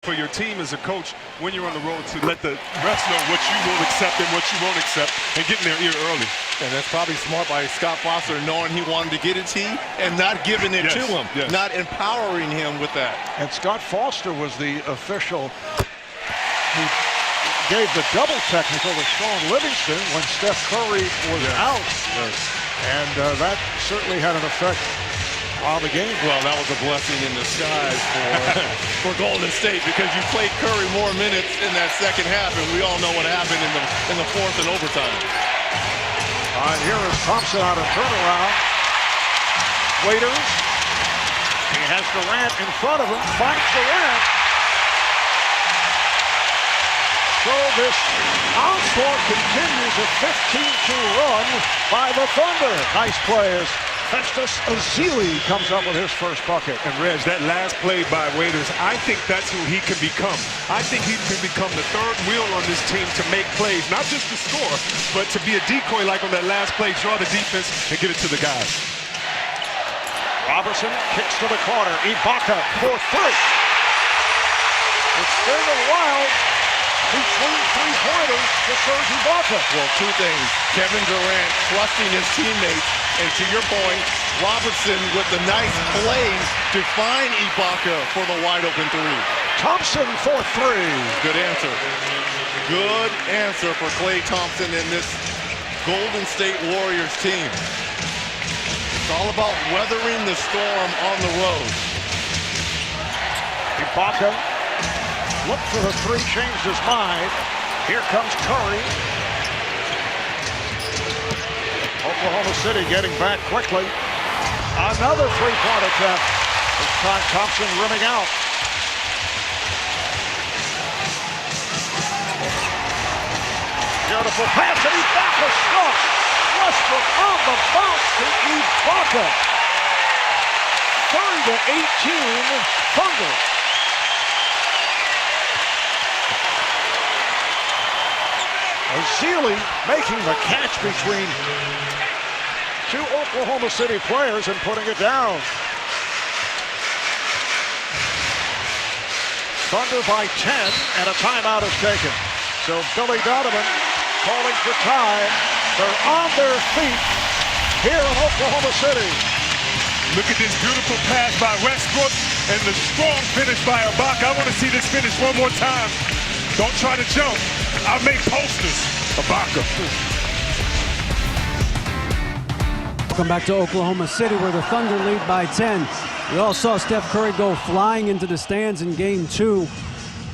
For your team as a coach, when you're on the road, to let the refs know what you will accept and what you won't accept, and get in their ear early. And that's probably smart by Scott Foster, knowing he wanted to get it to you and not giving it to him, not empowering him with that. And Scott Foster was the official who gave the double technical to Sean Livingston when Steph Curry was out. And that certainly had an effect on the game. Well, that was a blessing in disguise for Golden State, because you played Curry more minutes in that second half, and we all know what happened in the fourth and overtime. Here is Thompson on a turnaround. Waiters. He has Durant in front of him. Finds Durant. So this onslaught continues, a 15-2 run by the Thunder. Nice plays. Festus Ezeli comes up with his first bucket. And Reg, that last play by Waiters, I think that's who he can become. I think he can become the third wheel on this team to make plays, not just to score, but to be a decoy like on that last play, draw the defense and get it to the guys. Robertson kicks to the corner. Ibaka for three. It's been a while between three-pointers to Serge Ibaka. Well, two things. Kevin Durant trusting his teammates, and to your point, Robertson with the nice plays to find Ibaka for the wide-open three. Thompson for three. Good answer. Good answer for Klay Thompson and this Golden State Warriors team. It's all about weathering the storm on the road. Ibaka looked for the three, changed his mind. Here comes Curry. Oklahoma City getting back quickly. Another three-point attempt. This time Thompson rimming out. Beautiful pass, and Ibaka struck. Westbrook on the bounce to Ibaka. 30-18 Thunder. Ezeli making the catch between two Oklahoma City players and putting it down. Thunder by 10, and a timeout is taken. So Billy Donovan calling for time. They're on their feet here in Oklahoma City. Look at this beautiful pass by Westbrook and the strong finish by Ibaka. I want to see this finish one more time. Don't try to jump. I'll make posters. Ibaka. Welcome back to Oklahoma City, where the Thunder lead by 10. We all saw Steph Curry go flying into the stands in Game 2,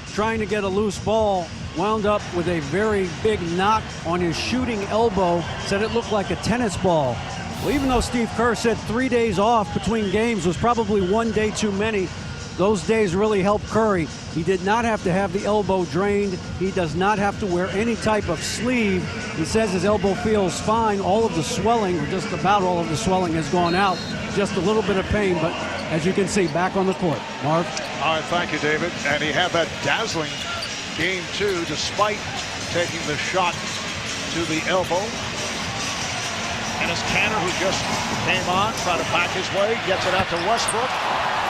trying to get a loose ball. Wound up with a very big knock on his shooting elbow. Said it looked like a tennis ball. Well, even though Steve Kerr said 3 days off between games was probably 1 day too many, those days really helped Curry. He did not have to have the elbow drained. He does not have to wear any type of sleeve. He says his elbow feels fine. All of the swelling, or just about all of the swelling, has gone out. Just a little bit of pain, but as you can see, back on the court. Marv? All right, thank you, David. And he had that dazzling Game 2 despite taking the shot to the elbow. And it's Canner, who just came on, trying to back his way, gets it out to Westbrook.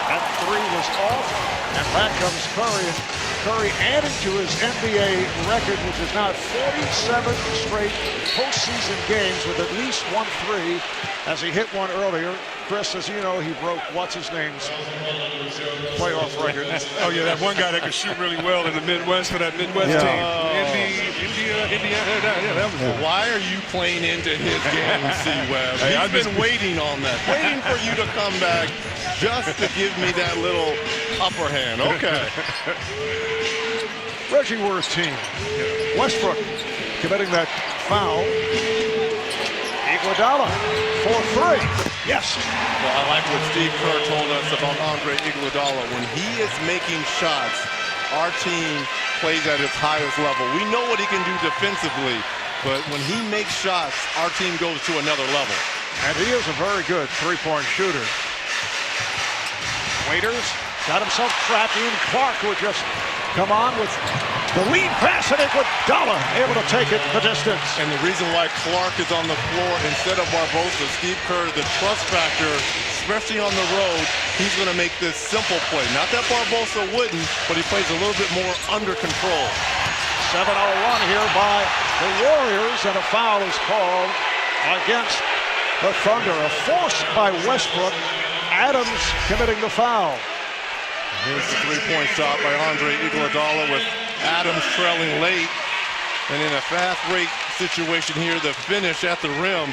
That three was off, and back comes Curry. And Curry adding to his NBA record, which is now 47 straight postseason games with at least 1 3, as he hit one earlier. Chris, as you know, he broke what's-his-name's playoff record. Oh, yeah, that one guy that could shoot really well in the Midwest for that Midwest team. Indiana. Why are you playing into his game, C-Web? I've been waiting on that, waiting for you to come back just to give me that little upper hand. Okay. Reggie Worth's team. Westbrook committing that foul. Iguodala for 3. Yes. Well, I like what Steve Kerr told us about Andre Iguodala. When he is making shots, our team plays at its highest level. We know what he can do defensively, but when he makes shots, our team goes to another level. And he is a very good three-point shooter. Waiters got himself trapped. Ian Clark would just come on with the lead pass, and Iguodala able to take it the distance. And the reason why Clark is on the floor instead of Barbosa, Steve Kerr, the trust factor especially on the road, he's going to make this simple play. Not that Barbosa wouldn't, but he plays a little bit more under control. 7-0 run here by the Warriors, and a foul is called against the Thunder. A force by Westbrook. Adams committing the foul. Here's the three-point shot by Andre Iguodala with Adams trailing late. And in a fast break situation here, the finish at the rim.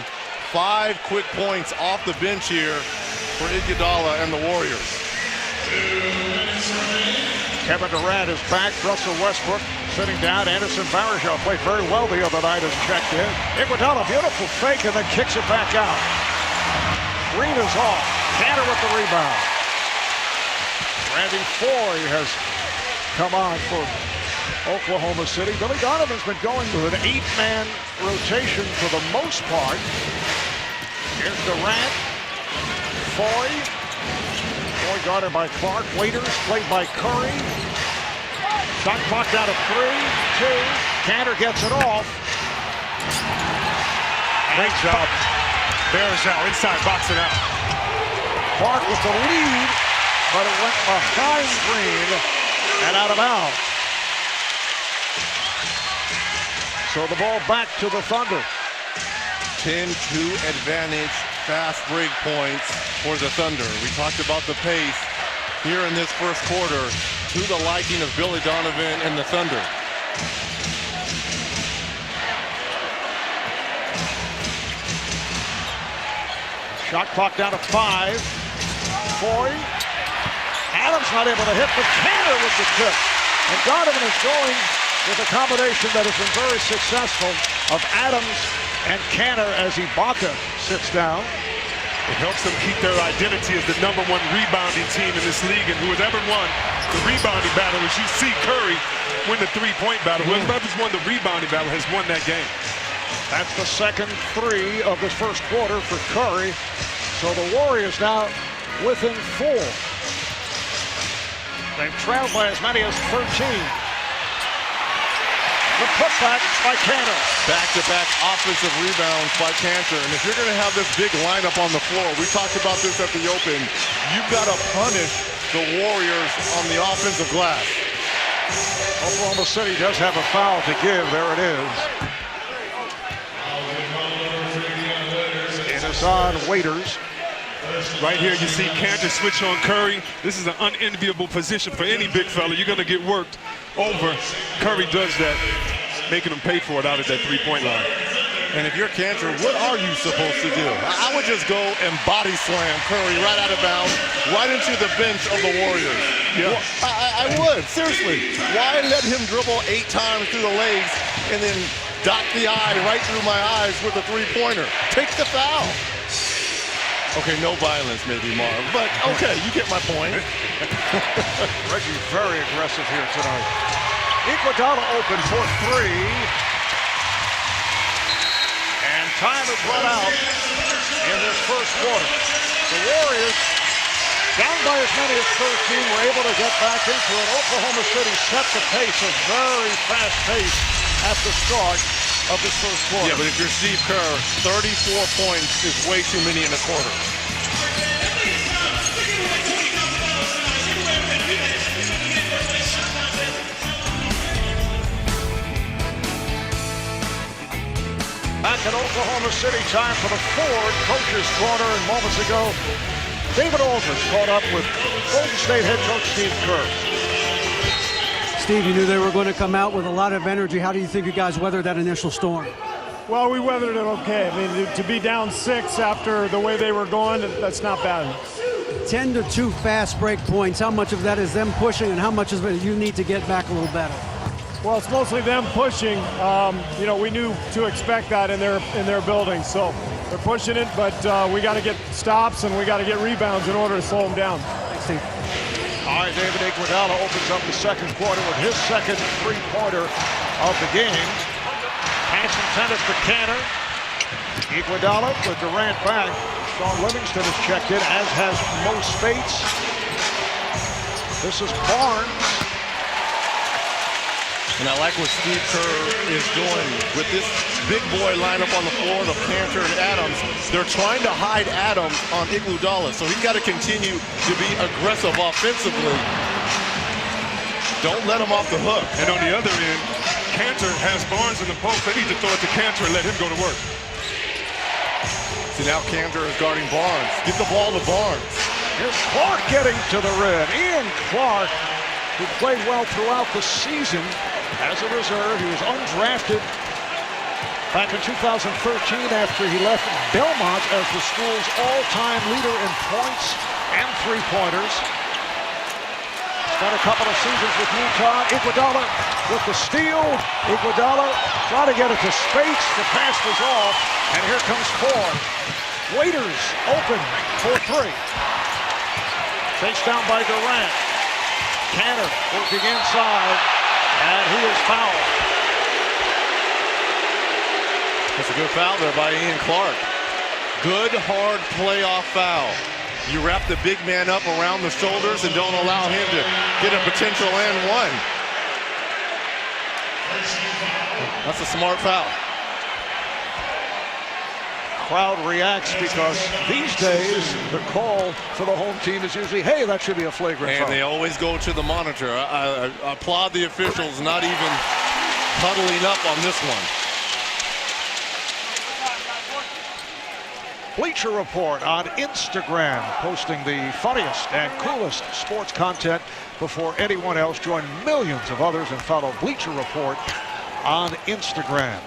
5 quick points off the bench here for Iguodala and the Warriors. Kevin Durant is back. Russell Westbrook sitting down. Anderson Varejao played very well the other night as checked in. Iguodala, beautiful fake, and then kicks it back out. Green is off. Cantor with the rebound. Randy Foy has come on for Oklahoma City. Billy Donovan's been going with an 8-man rotation for the most part. Here's Durant. Foy. Foy guarded by Clark. Waiters played by Curry. Shot clock down to 3, 2. Cantor gets it off. Great job. Varejao inside, boxing out. Clark with the lead, but it went behind Green and out of bounds. So the ball back to the Thunder. 10-2 advantage, fast break points for the Thunder. We talked about the pace here in this first quarter to the liking of Billy Donovan and the Thunder. Shot clock down to 5. Foy. Adams not able to hit, but Cantor with the tip. And Donovan is going with a combination that has been very successful of Adams and Cantor as Ibaka sits down. It helps them keep their identity as the #1 rebounding team in this league, and who has ever won the rebounding battle, as you see Curry win the three-point battle. Whoever's won the rebounding battle has won that game. That's the second 3 of this first quarter for Curry. So the Warriors now within 4. They've trailed by as many as 13. The putback by Cantor. Back-to-back offensive rebounds by Cantor. And if you're going to have this big lineup on the floor, we talked about this at the Open, you've got to punish the Warriors on the offensive glass. Oklahoma City does have a foul to give. There it is. It is on Waiters. Right here, you see Cantor switch on Curry. This is an unenviable position for any big fella. You're going to get worked over. Curry does that, making him pay for it out at that three-point line. And if you're Cantor, what are you supposed to do? I would just go and body slam Curry right out of bounds, right into the bench of the Warriors. Yeah. Well, I would, seriously. Why let him dribble 8 times through the legs and then dot the I right through my eyes with a three-pointer? Take the foul. Okay, no violence maybe, Marv, but okay, you get my point. Reggie very aggressive here tonight. Iguodala open for 3. And time is run out in this first quarter. The Warriors, down by as many as 13, were able to get back into it. Oklahoma City set the pace, a very fast pace at the start of this first quarter. Yeah, but if you're Steve Kerr, 34 points is way too many in a quarter. Back at Oklahoma City, time for the Ford Coaches Corner. And moments ago, David Aldridge caught up with Golden State head coach Steve Kerr. Steve, you knew they were going to come out with a lot of energy. How do you think you guys weathered that initial storm? Well, we weathered it okay. I mean, to be down 6 after the way they were going, that's not bad. 10-2 fast break points. How much of that is them pushing, and how much of it you need to get back a little better? Well, it's mostly them pushing. You know, we knew to expect that in their building. So they're pushing it, but we got to get stops and we got to get rebounds in order to slow them down. Thanks, Steve. All right, David Iguodala opens up the second quarter with his second three-pointer of the game. Pass intended for Cantor. Iguodala with Durant back. Sean Livingston has checked in, as has Mo Spates. This is Barnes. And I like what Steve Kerr is doing with this big boy lineup on the floor of Cantor and Adams. They're trying to hide Adams on Iguodala, so he's got to continue to be aggressive offensively. Don't let him off the hook. And on the other end, Cantor has Barnes in the post. They need to throw it to Cantor and let him go to work. See, now Cantor is guarding Barnes. Get the ball to Barnes. Here's Clark getting to the rim. Ian Clark, who played well throughout the season as a reserve. He was undrafted back in 2013 after he left Belmont as the school's all-time leader in points and three-pointers. Spent a couple of seasons with Utah. Iguodala with the steal. Iguodala trying to get it to Spates. The pass was off, and here comes Ford. Waiters open for three. Chased down by Durant. Cantor working inside, and he is fouled. That's a good foul there by Ian Clark. Good, hard playoff foul. You wrap the big man up around the shoulders and don't allow him to get a potential and one. That's a smart foul. Crowd reacts because these days the call for the home team is usually, hey, that should be a flagrant foul. And they always go to the monitor. I applaud the officials not even huddling up on this one. Bleacher Report on Instagram, posting the funniest and coolest sports content before anyone else. Join millions of others and follow Bleacher Report on Instagram.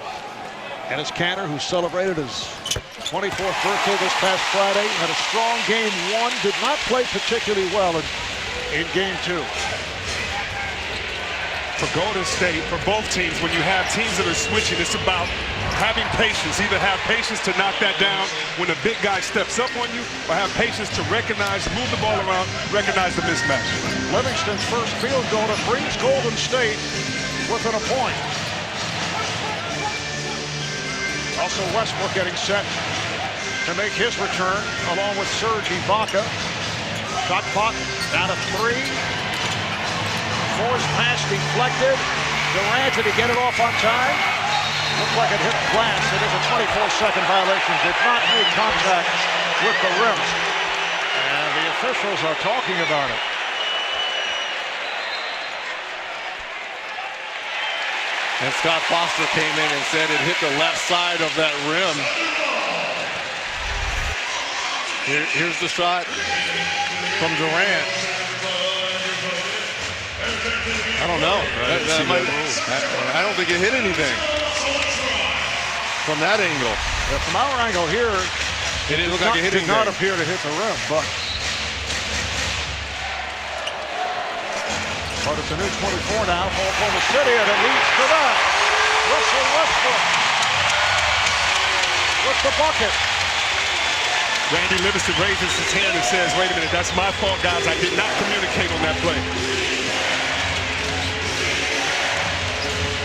And it's Cantor, who celebrated his 24th birthday this past Friday, had a strong game one, did not play particularly well in game two. For Golden State, for both teams, when you have teams that are switching, it's about having patience. Either have patience to knock that down when a big guy steps up on you, or have patience to recognize, move the ball around, recognize the mismatch. Livingston's first field goal brings Golden State within a point. Also Westbrook getting set to make his return along with Serge Ibaka. Shot clock down to 3. Forced pass deflected. Durant, did he get it off on time? Looked like it hit glass. It is a 24-second violation. Did not make contact with the rim. And the officials are talking about it. And Scott Foster came in and said it hit the left side of that rim. Here's the shot from Durant. I don't know. I don't think it hit anything from that angle. Yeah, from our angle here, it didn't look like it hit did not appear to hit the rim, but it's a new 24 now for Oklahoma City, and it leads to that. Russell Westbrook with the bucket. Randy Livingston raises his hand and says, wait a minute, that's my fault, guys. I did not communicate on that play.